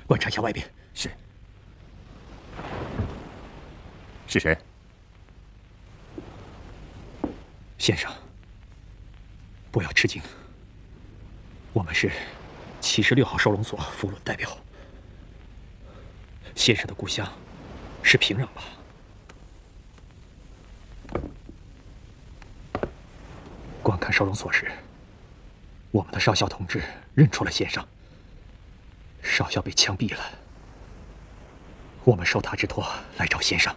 观察一下外边。是。是谁？先生，不要吃惊。我们是76号收容所俘虏代表。先生的故乡是平壤吧？观看收容所时，我们的少校同志认出了先生。少校被枪毙了，我们受他之托来找先生。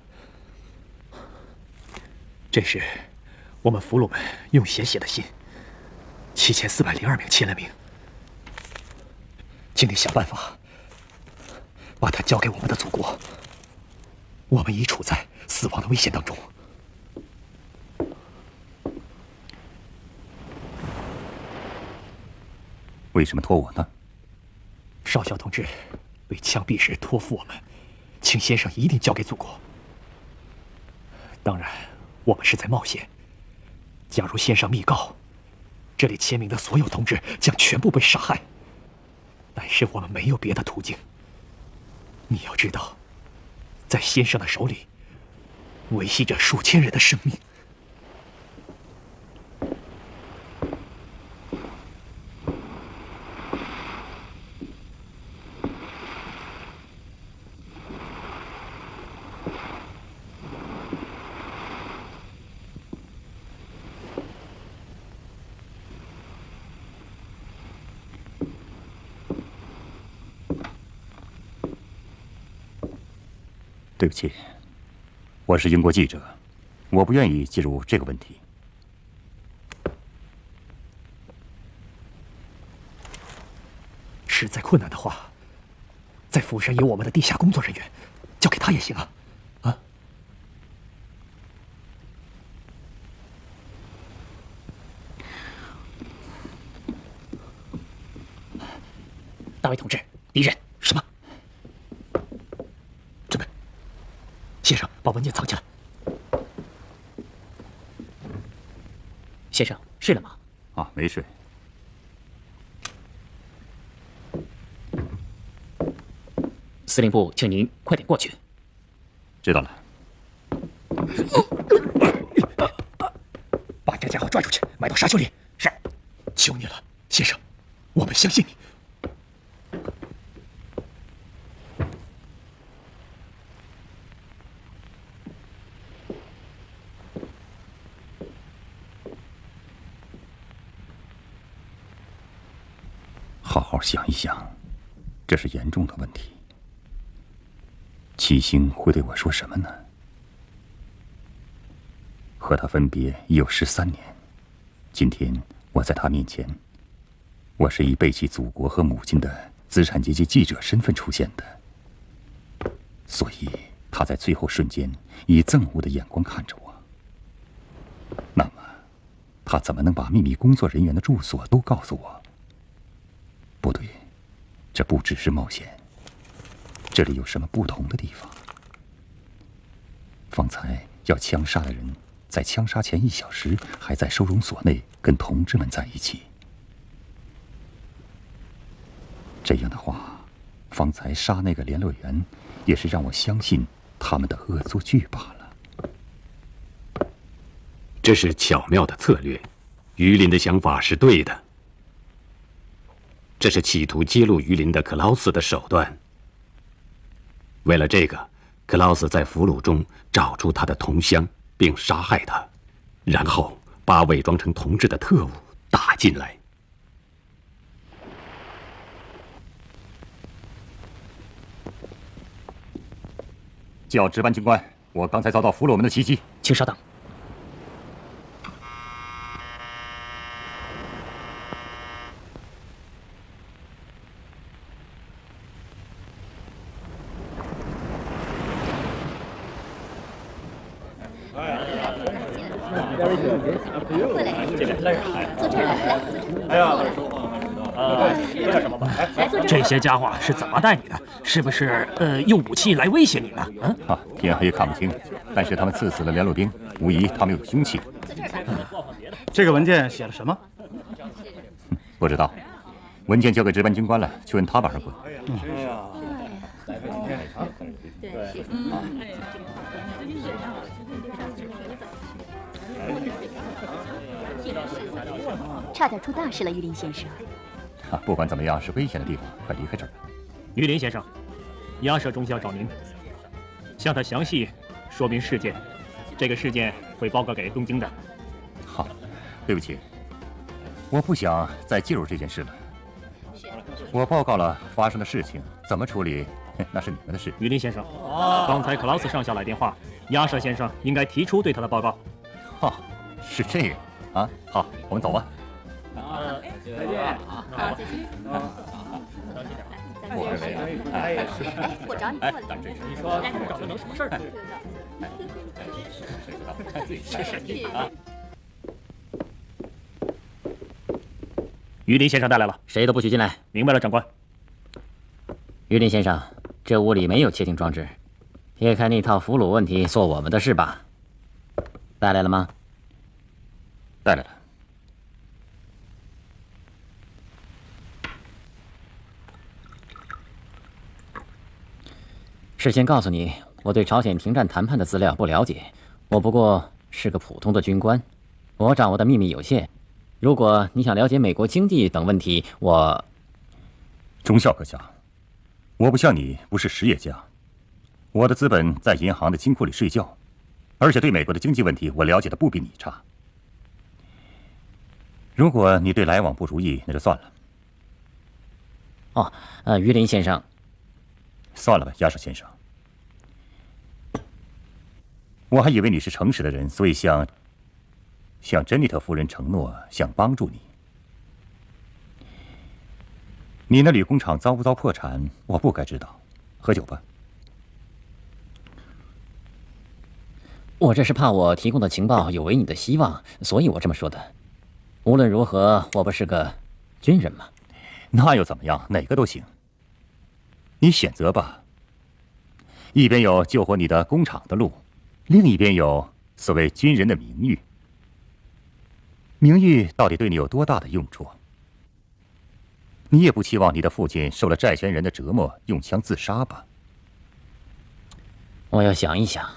这是我们俘虏们用血写的信，7402名签了名。请你想办法把它交给我们的祖国。我们已处在死亡的危险当中。为什么托我呢？少校同志被枪毙时托付我们，请先生一定交给祖国。当然，我们是在冒险。假如先生密告，这里签名的所有同志将全部被杀害。但是我们没有别的途径。你要知道，在先生的手里，维系着数千人的生命。对不起，我是英国记者，我不愿意介入这个问题。实在困难的话，在釜山有我们的地下工作人员，交给他也行啊。啊！大卫同志，敌人什么？准备。先生，把文件藏起来。先生，睡了吗？啊，没睡。司令部，请您快点过去。知道了。把这家伙拽出去，埋到沙丘里。是。求你了，先生，我们相信你。好好想一想，这是严重的问题。七星会对我说什么呢？和他分别已有13年，今天我在他面前，我是以背弃祖国和母亲的资产阶级记者身份出现的，所以他在最后瞬间以憎恶的眼光看着我。那么，他怎么能把秘密工作人员的住所都告诉我？不对，这不只是冒险。这里有什么不同的地方？方才要枪杀的人，在枪杀前1小时还在收容所内跟同志们在一起。这样的话，方才杀那个联络员，也是让我相信他们的恶作剧罢了。这是巧妙的策略，于林的想法是对的。这是企图揭露于林的克劳斯的手段。为了这个，克劳斯在俘虏中找出他的同乡，并杀害他，然后把伪装成同志的特务打进来。叫值班军官，我刚才遭到俘虏们的袭击，请稍等。这些家伙是怎么带你的？是不是用武器来威胁你呢？嗯？啊，天黑看不清，但是他们刺死了联络兵，无疑他们有凶器。这个文件写了什么？不知道，文件交给值班军官了，去问他吧，二哥。差点出大事了，玉林先生。不管怎么样，是危险的地方，快离开这儿吧。玉林先生，鸭舍中校找您，向他详细说明事件。这个事件会报告给东京的。好，对不起，我不想再介入这件事了。我报告了发生的事情，怎么处理那是你们的事。玉林先生，刚才克劳斯上校来电话，鸭舍先生应该提出对他的报告。是这个啊。好，我们走吧。再见。好，再见。我找你过来。你说找他能什么事儿？于林先生带来了，谁都不许进来。明白了，长官。于林先生，这屋里没有窃听装置，撇开那套俘虏问题，做我们的事吧。带来了吗？带来了。事先告诉你，我对朝鲜停战谈判的资料不了解，我不过是个普通的军官，我掌握的秘密有限。如果你想了解美国经济等问题，中校阁下，我不像你，不是实业家，我的资本在银行的金库里睡觉，而且对美国的经济问题我了解的不比你差。如果你对来往不如意，那就算了。于林先生，算了吧，鸭舍先生。我还以为你是诚实的人，所以向珍妮特夫人承诺，想帮助你。你那铝工厂遭不遭破产，我不该知道。喝酒吧。我这是怕我提供的情报有违你的希望，所以我这么说的。无论如何，我不是个军人吗？那又怎么样？哪个都行。你选择吧。一边有救活你的工厂的路，另一边有所谓军人的名誉。名誉到底对你有多大的用处？你也不期望你的父亲受了债权人的折磨，用枪自杀吧？我要想一想。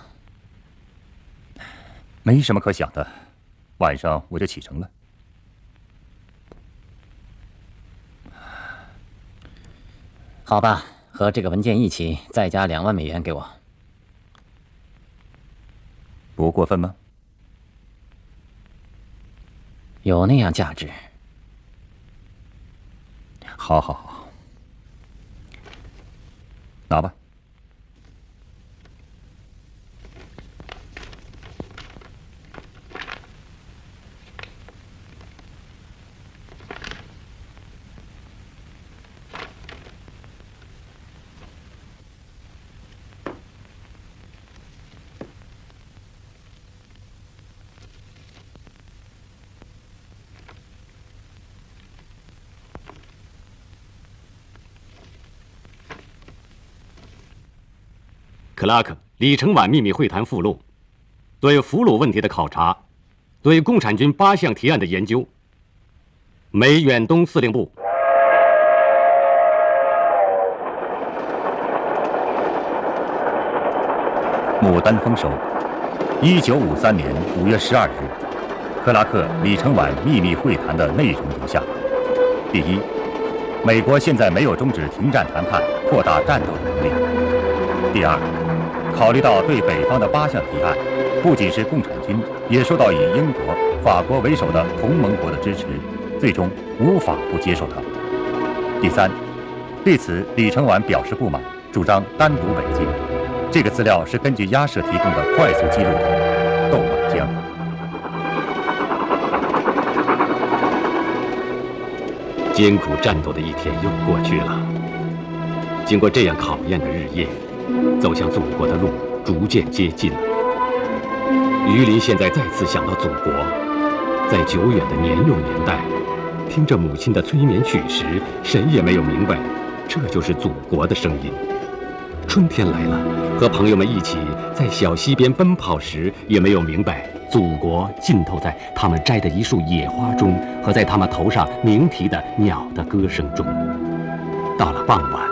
没什么可想的，晚上我就启程了。好吧，和这个文件一起，再加2万美元给我。不过分吗？有那样价值。好，好，好，拿吧。克拉克李承晚秘密会谈附录，对俘虏问题的考察，对共产军8项提案的研究。美远东司令部。牡丹丰收。1953年5月12日，克拉克、李承晚秘密会谈的内容如下：第一，美国现在没有终止停战谈判、扩大战斗的能力；第二，考虑到对北方的8项提案，不仅是共产军，也受到以英国、法国为首的同盟国的支持，最终无法不接受它。第三，对此李承晚表示不满，主张单独北进。这个资料是根据鸭舍提供的快速记录的。窦满江。艰苦战斗的一天又过去了，经过这样考验的日夜，走向祖国的路逐渐接近了。于林现在再次想到祖国，在久远的年幼年代，听着母亲的催眠曲时，谁也没有明白，这就是祖国的声音。春天来了，和朋友们一起在小溪边奔跑时，也没有明白，祖国浸透在他们摘的一束野花中，和在他们头上鸣啼的鸟的歌声中。到了傍晚，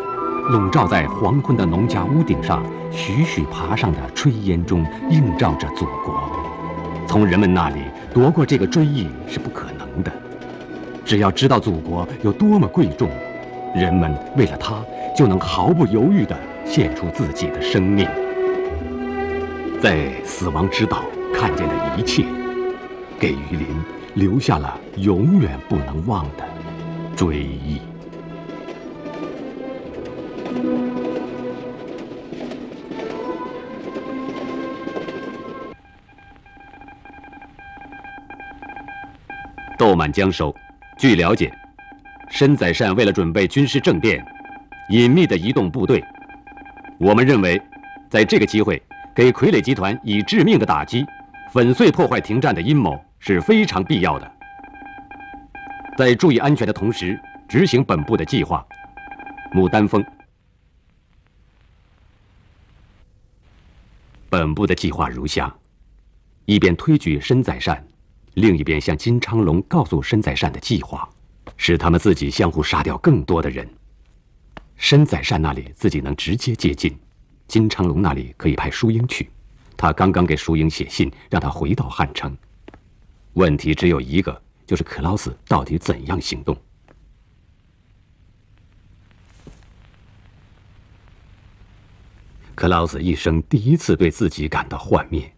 笼罩在黄昏的农家屋顶上徐徐爬上的炊烟中映照着祖国。从人们那里夺过这个追忆是不可能的。只要知道祖国有多么贵重，人们为了它就能毫不犹豫地献出自己的生命。在死亡之岛看见的一切，给榆林留下了永远不能忘的追忆。豆满江收。据了解，申载善为了准备军事政变，隐秘地移动部队。我们认为，在这个机会给傀儡集团以致命的打击，粉碎破坏停战的阴谋是非常必要的。在注意安全的同时，执行本部的计划。牡丹峰。本部的计划如下：一边推举申载善，另一边向金昌龙告诉申载善的计划，使他们自己相互杀掉更多的人。申载善那里自己能直接接近，金昌龙那里可以派淑英去。他刚刚给淑英写信，让他回到汉城。问题只有一个，就是克劳斯到底怎样行动？克劳斯一生第一次对自己感到幻灭。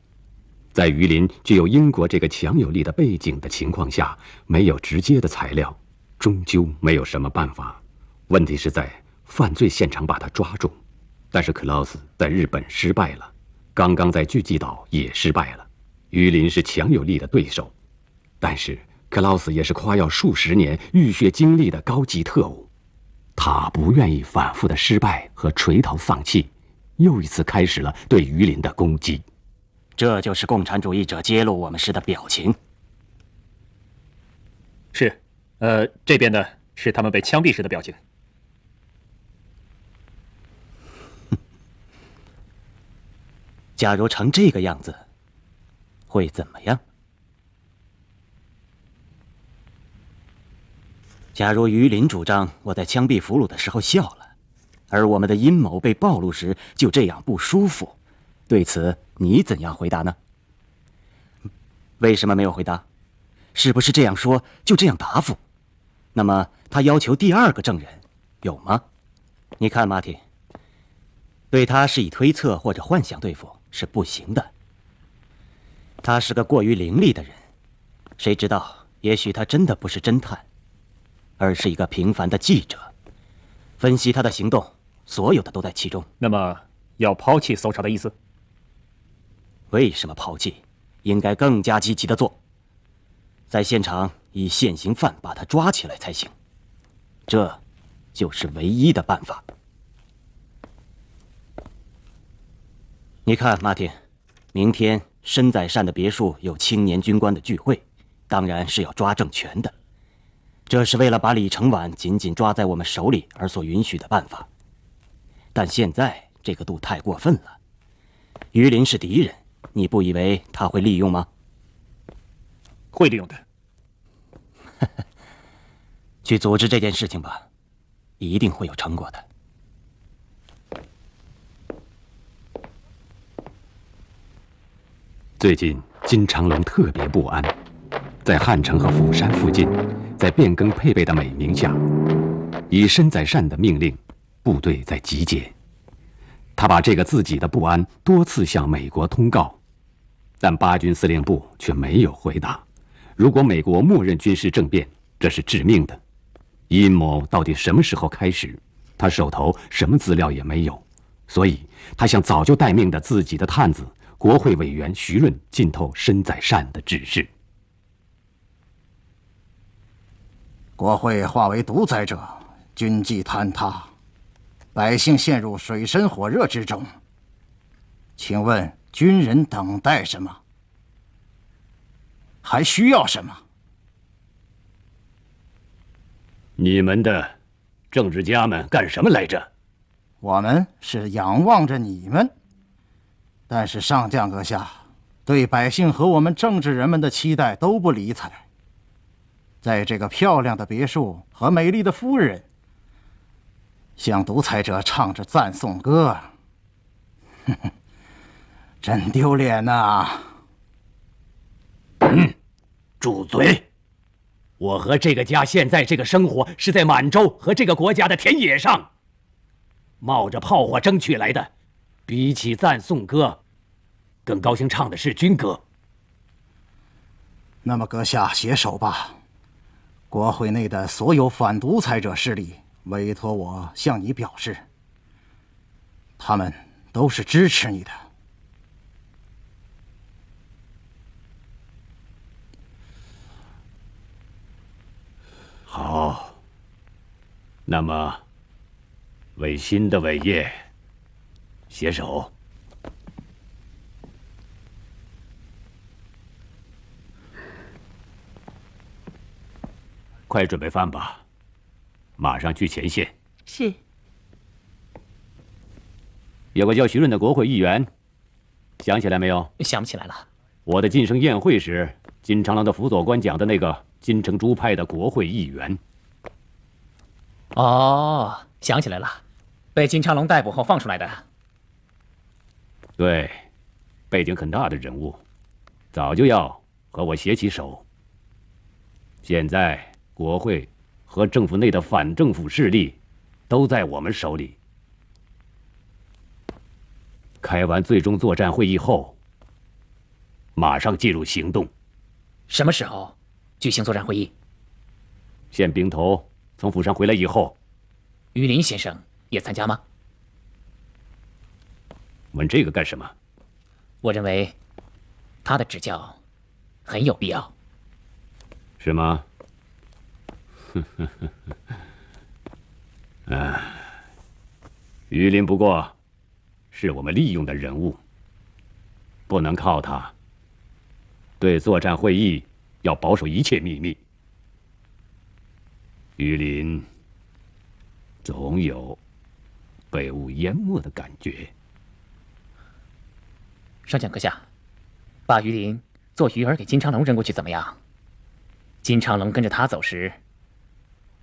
在榆林具有英国这个强有力的背景的情况下，没有直接的材料，终究没有什么办法。问题是在犯罪现场把他抓住，但是克劳斯在日本失败了，刚刚在巨济岛也失败了。榆林是强有力的对手，但是克劳斯也是夸耀数十年浴血经历的高级特务，他不愿意反复的失败和垂头丧气，又一次开始了对榆林的攻击。这就是共产主义者揭露我们时的表情。是，这边呢是他们被枪毙时的表情。假如成这个样子，会怎么样？假如榆林主张我在枪毙俘虏的时候笑了，而我们的阴谋被暴露时就这样不舒服，对此你怎样回答呢？为什么没有回答？是不是这样说就这样答复？那么他要求第二个证人有吗？你看，马汀，对他是以推测或者幻想对付是不行的。他是个过于伶俐的人，谁知道，也许他真的不是侦探，而是一个平凡的记者。分析他的行动，所有的都在其中。那么要抛弃搜查的意思？为什么抛弃？应该更加积极地做，在现场以现行犯把他抓起来才行，这就是唯一的办法。你看，马汀，明天申载善的别墅有青年军官的聚会，当然是要抓政权的。这是为了把李承晚紧紧抓在我们手里而所允许的办法。但现在这个度太过分了。榆林是敌人，你不以为他会利用吗？会利用的。去组织这件事情吧，一定会有成果的。最近金长龙特别不安，在汉城和釜山附近，在变更配备的美名下，以申载善的命令，部队在集结。他把这个自己的不安多次向美国通告，但八军司令部却没有回答。如果美国默认军事政变，这是致命的。阴谋到底什么时候开始，他手头什么资料也没有，所以他向早就待命的自己的探子国会委员徐润进透申载善的指示。国会化为独裁者，军纪坍塌，百姓陷入水深火热之中。请问军人等待什么？还需要什么？你们的政治家们干什么来着？我们是仰望着你们，但是上将阁下对百姓和我们政治人们的期待都不理睬。在这个漂亮的别墅和美丽的夫人，向独裁者唱着赞颂歌，真丢脸呐！住嘴！我和这个家现在这个生活是在满洲和这个国家的田野上，冒着炮火争取来的。比起赞颂歌，更高兴唱的是军歌。那么阁下携手吧。国会内的所有反独裁者势力委托我向你表示，他们都是支持你的。好，那么为新的伟业携手。快准备饭吧，马上去前线。是。有个叫徐润的国会议员，想起来没有？想不起来了。我的晋升宴会时，金长郎的辅佐官讲的那个金城珠派的国会议员。哦，想起来了，被金长龙逮捕后放出来的。对，背景很大的人物，早就要和我携起手。现在国会和政府内的反政府势力都在我们手里。开完最终作战会议后，马上进入行动。什么时候举行作战会议？宪兵头从府上回来以后。于林先生也参加吗？问这个干什么？我认为他的指教很有必要。是吗？于林不过是我们利用的人物，不能靠他。对作战会议要保守一切秘密。于林总有被雾淹没的感觉。上将阁下，把于林做鱼饵给金长龙扔过去怎么样？金长龙跟着他走时，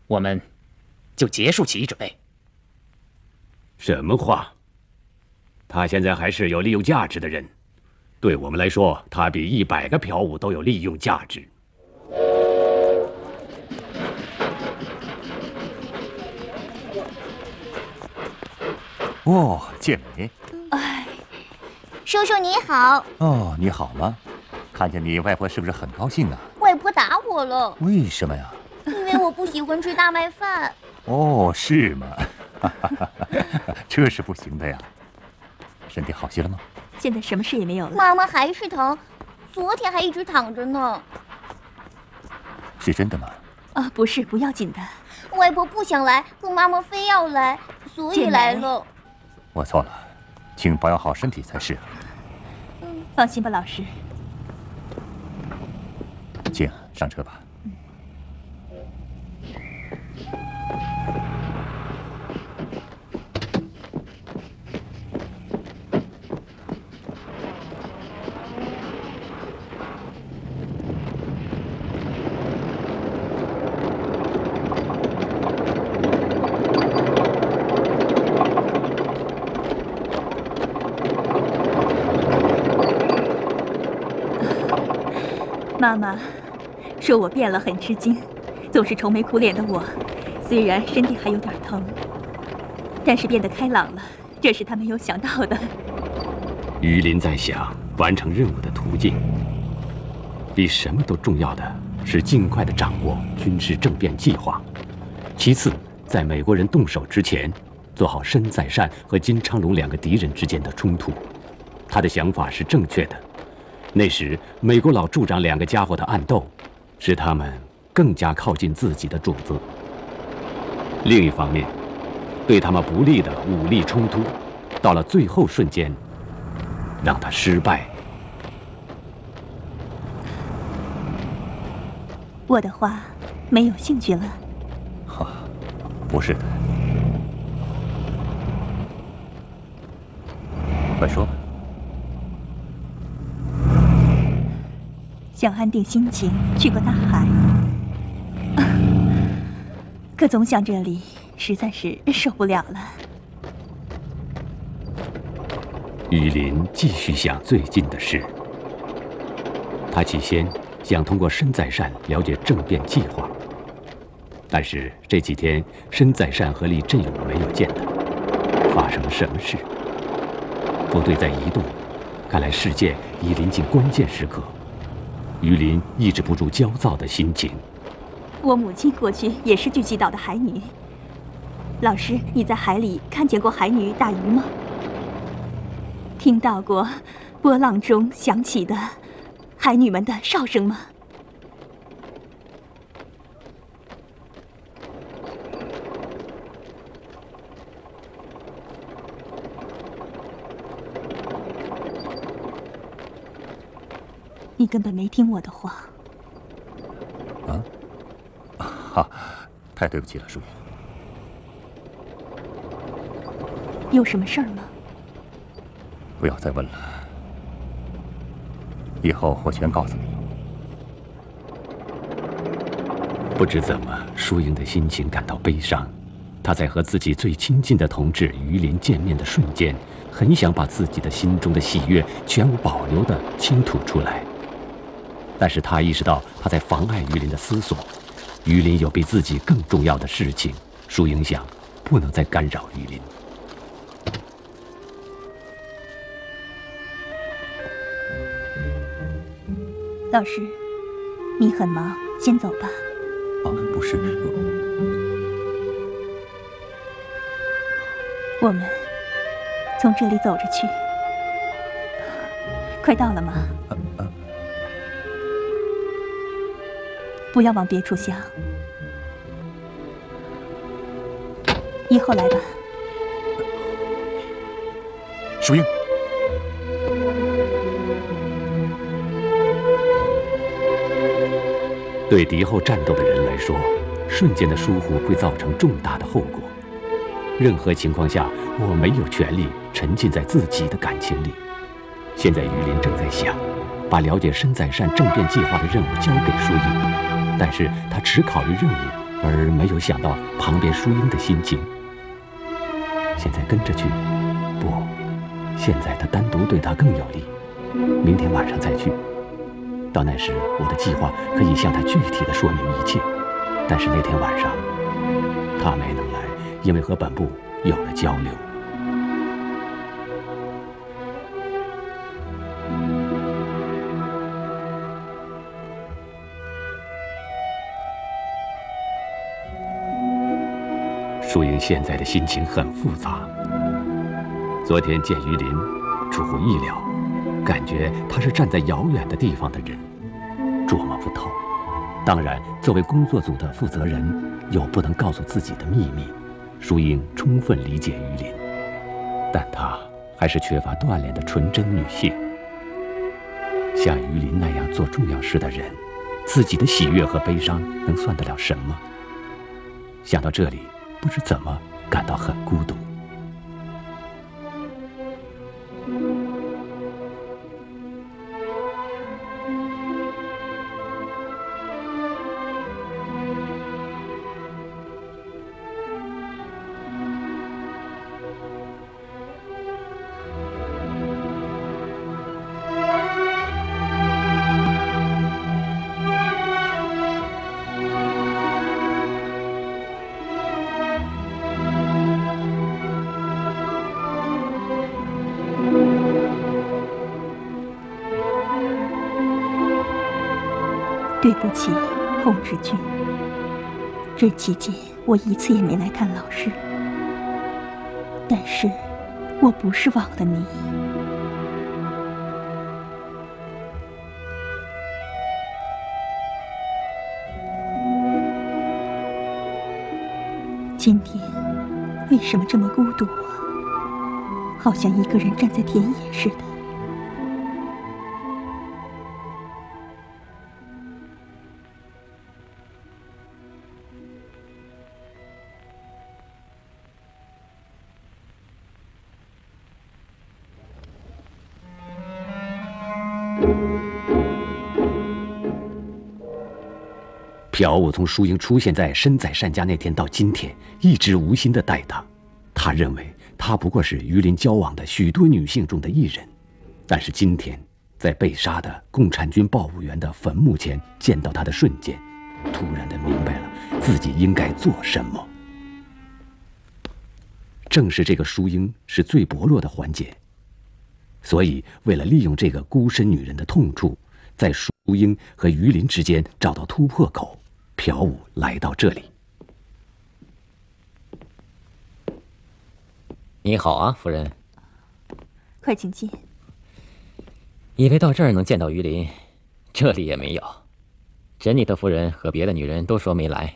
我们就结束起义准备。什么话？他现在还是有利用价值的人，对我们来说，他比100个朴武都有利用价值。哦，建梅。哎，叔叔你好。哦，你好吗？看见你，外婆是不是很高兴啊？外婆打我了。为什么呀？因为我不喜欢吃大麦饭。哦，是吗？这是不行的呀。身体好些了吗？现在什么事也没有了。妈妈还是疼，昨天还一直躺着呢。是真的吗？啊，不是，不要紧的。外婆不想来，可妈妈非要来，所以来了。我错了，请保养好身体才是。放心吧，老师。静，上车吧。妈妈说我变了，很吃惊，总是愁眉苦脸的我，虽然身体还有点疼，但是变得开朗了，这是他没有想到的。于林在想完成任务的途径，比什么都重要的是尽快地掌握军事政变计划，其次，在美国人动手之前，做好申载善和金昌龙2个敌人之间的冲突。他的想法是正确的。那时，美国老助长2个家伙的暗斗，使他们更加靠近自己的主子。另一方面，对他们不利的武力冲突，到了最后瞬间，让他失败。我的话没有兴趣了。不是的，快说吧。想安定心情，去过大海，可总想这里实在是受不了了。于林继续想最近的事。他起先想通过申在善了解政变计划，但是这几天申在善和李振勇没有见他，发生了什么事？部队在移动，看来事件已临近关键时刻。于林抑制不住焦躁的心情。我母亲过去也是巨济岛的海女。老师，你在海里看见过海女打鱼吗？听到过波浪中响起的海女们的哨声吗？你根本没听我的话。好，太对不起了，淑云。有什么事儿吗？不要再问了，以后我全告诉你。不知怎么，淑英的心情感到悲伤。她在和自己最亲近的同志于林见面的瞬间，很想把自己的心中的喜悦全无保留地倾吐出来。但是她意识到她在妨碍于林的思索，于林有比自己更重要的事情。淑英想，不能再干扰于林。老师，你很忙，先走吧。不是，我们从这里走着去。快到了吗？不要往别处想，以后来吧。淑英。对敌后战斗的人来说，瞬间的疏忽会造成重大的后果。任何情况下，我没有权利沉浸在自己的感情里。现在于林正在想，把了解申在善政变计划的任务交给淑英，但是他只考虑任务，而没有想到旁边淑英的心情。现在跟着去，不，现在他单独对他更有利。明天晚上再去。到那时，我的计划可以向他具体的说明一切。但是那天晚上，他没能来，因为和本部有了交流。淑英现在的心情很复杂。昨天见于林，出乎意料。感觉他是站在遥远的地方的人，琢磨不透。当然，作为工作组的负责人，有不能告诉自己的秘密。淑英充分理解于林，但她还是缺乏锻炼的纯真女性。像于林那样做重要事的人，自己的喜悦和悲伤能算得了什么？想到这里，不知怎么感到很孤独。对不起，洪志军。这期间我一次也没来看老师，但是我不是忘了你。今天为什么这么孤独啊？好像一个人站在田野似的。朴武从淑英出现在身在单家那天到今天，一直无心地待她。他认为她不过是于林交往的许多女性中的一人，但是今天在被杀的共产军报务员的坟墓前见到她的瞬间，突然地明白了自己应该做什么。正是这个淑英是最薄弱的环节，所以为了利用这个孤身女人的痛处，在淑英和于林之间找到突破口，朴武来到这里。你好啊，夫人。快请进。以为到这儿能见到于林，这里也没有。珍妮特夫人和别的女人都说没来。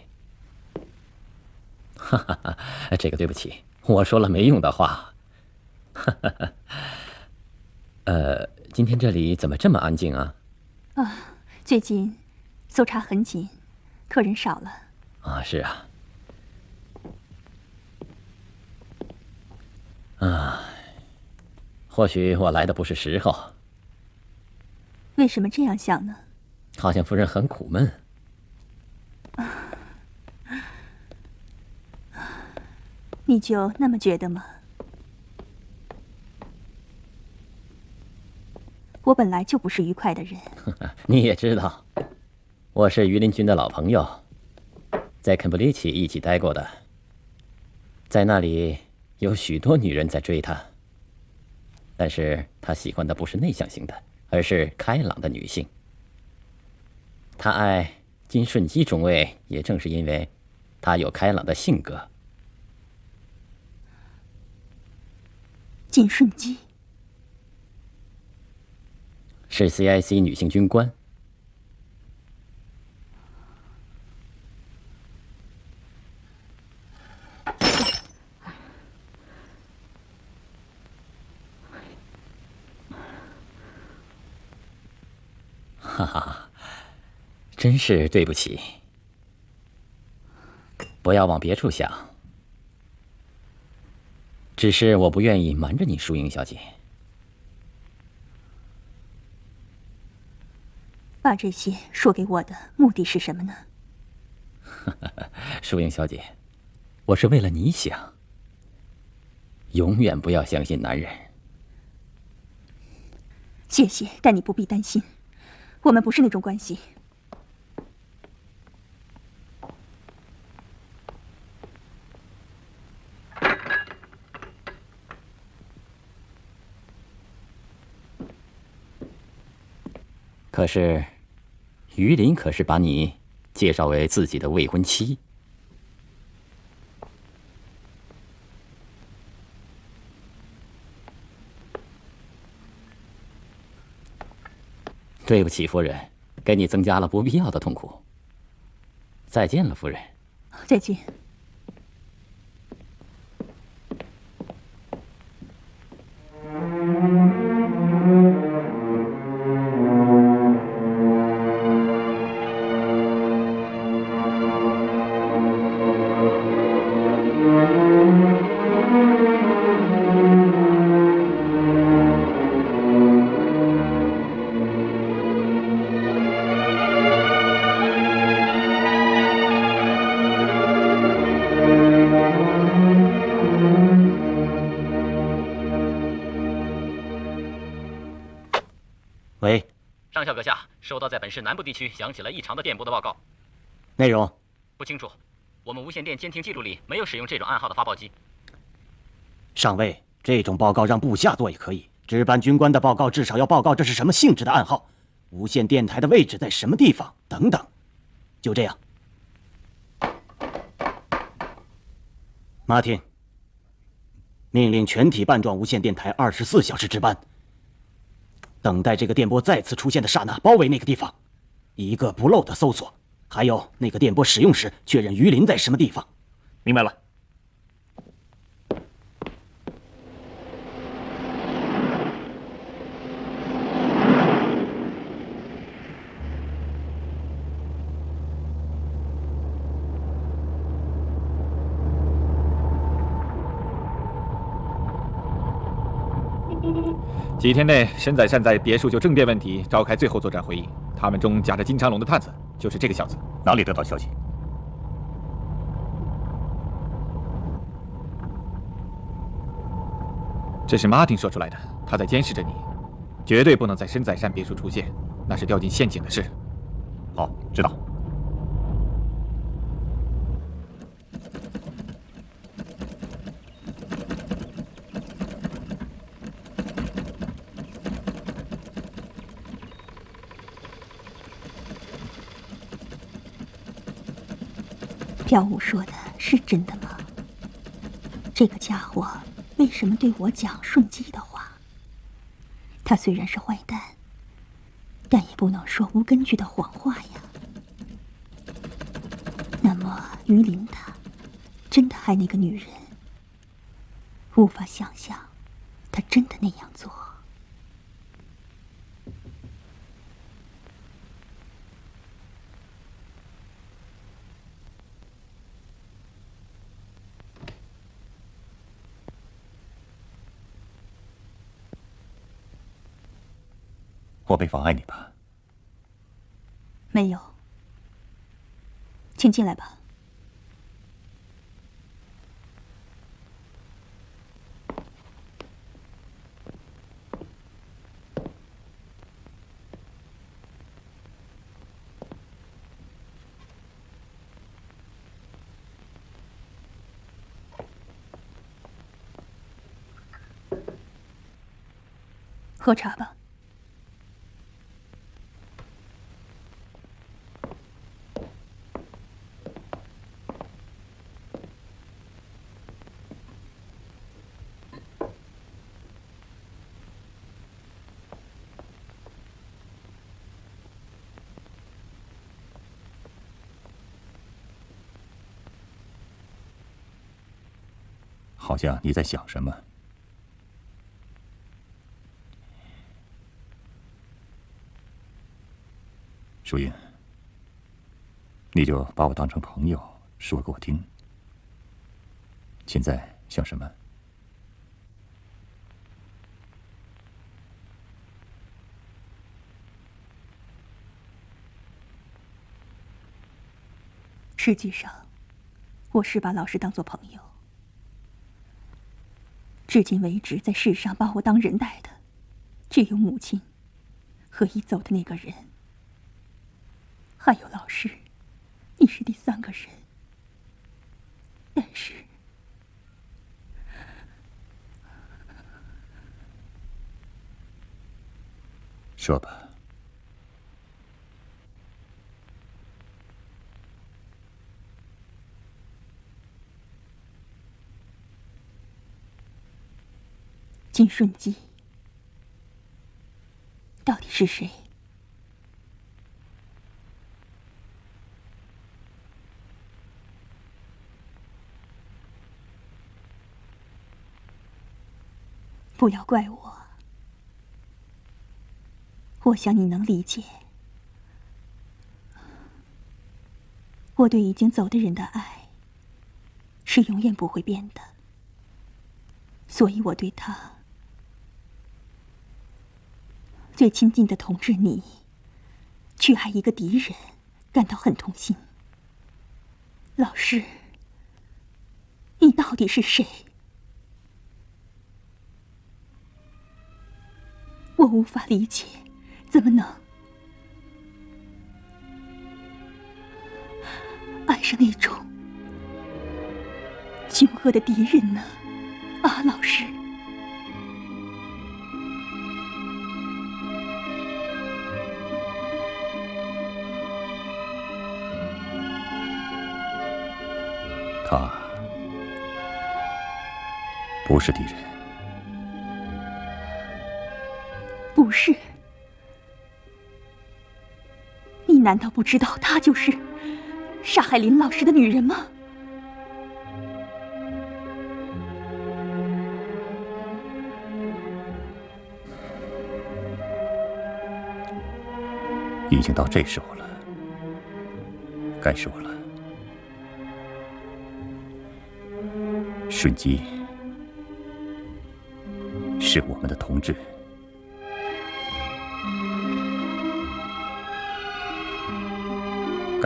哈哈哈，这个对不起，我说了没用的话。哈哈哈。今天这里怎么这么安静啊？最近搜查很紧，客人少了。啊，是啊。或许我来的不是时候。为什么这样想呢？好像夫人很苦闷。你就那么觉得吗？我本来就不是愉快的人。你也知道，我是于林军的老朋友，在肯布里奇一起待过的，在那里有许多女人在追他，但是他喜欢的不是内向型的，而是开朗的女性。他爱金顺基中尉，也正是因为他有开朗的性格。金顺基是 CIC 女性军官。哈哈，真是对不起。不要往别处想，只是我不愿意瞒着你，淑英小姐。把这些说给我的目的是什么呢？淑英小姐，我是为了你想。永远不要相信男人。谢谢，但你不必担心，我们不是那种关系。可是于林可是把你介绍为自己的未婚妻。对不起，夫人，给你增加了不必要的痛苦。再见了，夫人。再见。喂，上校阁下，收到在本市南部地区响起了异常的电波的报告。内容不清楚，我们无线电监听记录里没有使用这种暗号的发报机。上尉，这种报告让部下做也可以，值班军官的报告至少要报告这是什么性质的暗号，无线电台的位置在什么地方等等。就这样。马汀，命令全体半状无线电台24小时值班，等待这个电波再次出现的刹那，包围那个地方，一个不漏的搜索。还有那个电波使用时，确认于林在什么地方。明白了。几天内，申宰善在别墅就政变问题召开最后作战会议。他们中夹着金长龙的探子，就是这个小子。哪里得到消息？这是马丁说出来的，他在监视着你，绝对不能在深仔山别墅出现，那是掉进陷阱的事。好，知道。朴武说的是真的吗？这个家伙为什么对我讲顺基的话？他虽然是坏蛋，但也不能说无根据的谎话呀。那么于林他真的爱那个女人？无法想象他真的那样做。我没妨碍你吧？没有，请进来吧。喝茶吧。好像你在想什么？淑英，你就把我当成朋友说给我听。现在想什么？实际上，我是把老师当作朋友。至今为止，在世上把我当人待的，只有母亲和已走的那个人，还有老师，你是第三个人。但是，说吧。金顺基到底是谁？不要怪我，我想你能理解。我对已经走的人的爱是永远不会变的，所以我对他最亲近的同志你，去爱一个敌人，感到很痛心。老师，你到底是谁？我无法理解，怎么能爱上那种凶恶的敌人呢？啊，老师。他不是敌人。不是？你难道不知道她就是杀害林老师的女人吗？已经到这时候了，该说了。顺基是我们的同志。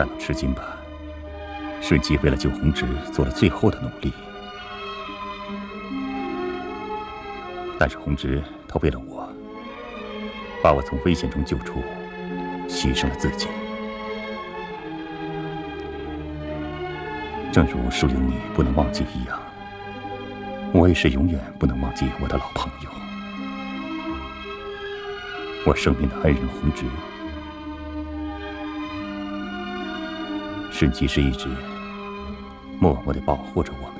感到吃惊吧？顺吉为了救红直做了最后的努力，但是红直他为了我，把我从危险中救出，牺牲了自己。正如树影你不能忘记一样，我也是永远不能忘记我的老朋友，我生命的恩人红直。顺吉是一直默默地保护着我